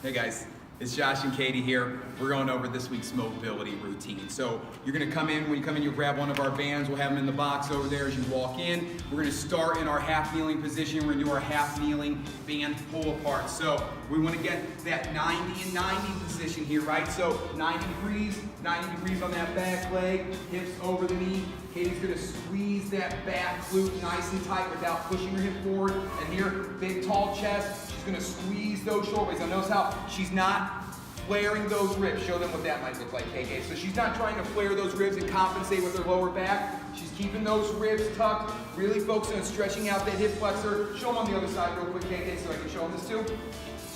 Hey guys, it's Josh and Katie here. We're going over this week's mobility routine. So you're gonna come in, when you come in, you'll grab one of our bands. We'll have them in the box over there as you walk in. We're gonna start in our half kneeling position. We're gonna do our half kneeling band pull apart. So we wanna get that 90 and 90 position here, right? So 90 degrees on that back leg, hips over the knee. Katie's gonna squeeze that back glute nice and tight without pushing her hip forward. And here, big tall chest. She's gonna squeeze those shoulders. Now notice how she's not flaring those ribs. Show them what that might look like, KK. So she's not trying to flare those ribs and compensate with her lower back. She's keeping those ribs tucked, really focusing on stretching out that hip flexor. Show them on the other side real quick, KK, so I can show them this too.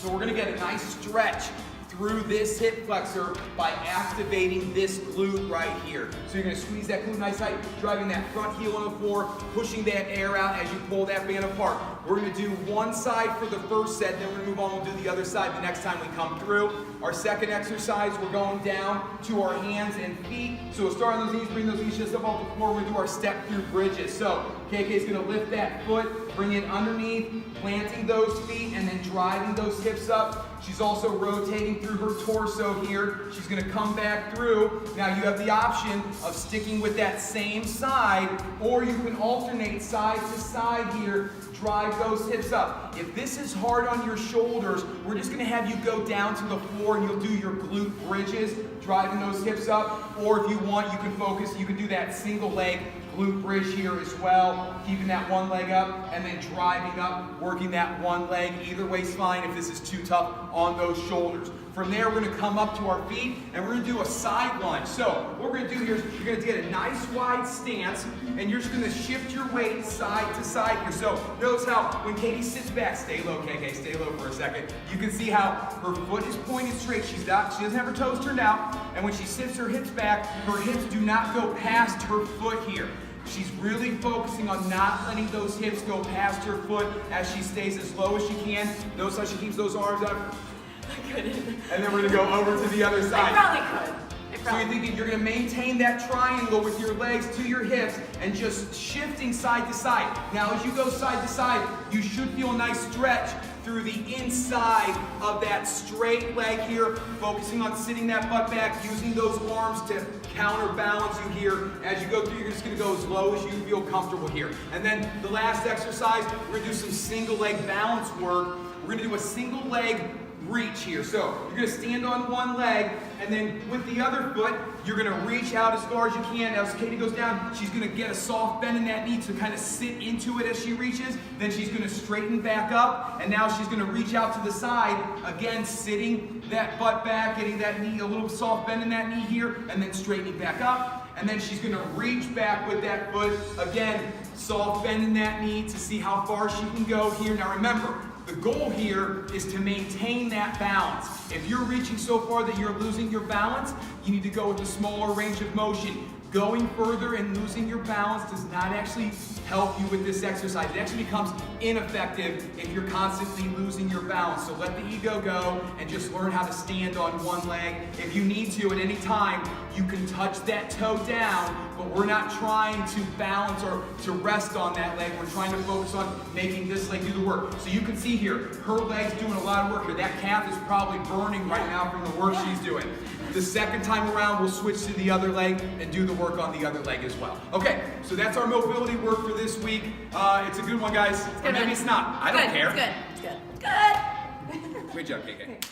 So we're gonna get a nice stretch through this hip flexor by activating this glute right here. So you're gonna squeeze that glute nice tight, driving that front heel on the floor, pushing that air out as you pull that band apart. We're gonna do one side for the first set, then we're gonna move on, we'll do the other side the next time we come through. Our second exercise, we're going down to our hands and feet. So we'll start on those knees, bring those knees just up off the floor. We're gonna do our step through bridges. So KK's gonna lift that foot, bring it underneath, planting those feet, and then driving those hips up. She's also rotating through her torso here. She's gonna come back through. Now you have the option of sticking with that same side, or you can alternate side to side here, drive those hips up. If this is hard on your shoulders, we're just gonna have you go down to the floor and you'll do your glute bridges, driving those hips up. Or if you want, you can focus, you can do that single leg glute bridge here as well, keeping that one leg up and then driving up, working that one leg. Either way's fine if this is too tough on those shoulders. From there, we're gonna come up to our feet and we're gonna do a side lunge. So what we're gonna do here is you're gonna get a nice wide stance and you're just gonna shift your weight side to side here. So notice how when Katie sits back, stay low, KK, stay low for a second. You can see how her foot is pointed straight. She doesn't have her toes turned out. And when she sits her hips back, her hips do not go past her foot here. She's really focusing on not letting those hips go past her foot as she stays as low as she can. Notice how she keeps those arms up. I couldn't. And then we're gonna go over to the other side. I probably could. So you're thinking you're gonna maintain that triangle with your legs to your hips and just shifting side to side. Now as you go side to side, you should feel a nice stretch through the inside of that straight leg here, focusing on sitting that butt back, using those arms to counterbalance you here. As you go through, you're just gonna go as low as you feel comfortable here. And then the last exercise, we're gonna do some single leg balance work. We're gonna do a single leg reach here. So you're gonna stand on one leg and then with the other foot, you're gonna reach out as far as you can. As Katie goes down, she's gonna get a soft bend in that knee to kind of sit into it as she reaches. Then she's gonna straighten back up and now she's gonna reach out to the side. Again, sitting that butt back, getting that knee, a little soft bend in that knee here and then straightening back up. And then she's gonna reach back with that foot. Again, soft bend in that knee to see how far she can go here. Now remember, the goal here is to maintain that balance. If you're reaching so far that you're losing your balance, you need to go with a smaller range of motion. Going further and losing your balance does not actually help you with this exercise. It actually becomes ineffective if you're constantly losing your balance. So let the ego go and just learn how to stand on one leg. If you need to at any time, you can touch that toe down, but we're not trying to balance or to rest on that leg. We're trying to focus on making this leg do the work. So you can see here, her leg's doing a lot of work here. That calf is probably burning right now from the work she's doing. The second time around, we'll switch to the other leg and do the work on the other leg as well. Okay, so that's our mobility work for this week. It's a good one, guys. Or maybe it's not. I don't care. It's good. It's good. Good. Great job, KK.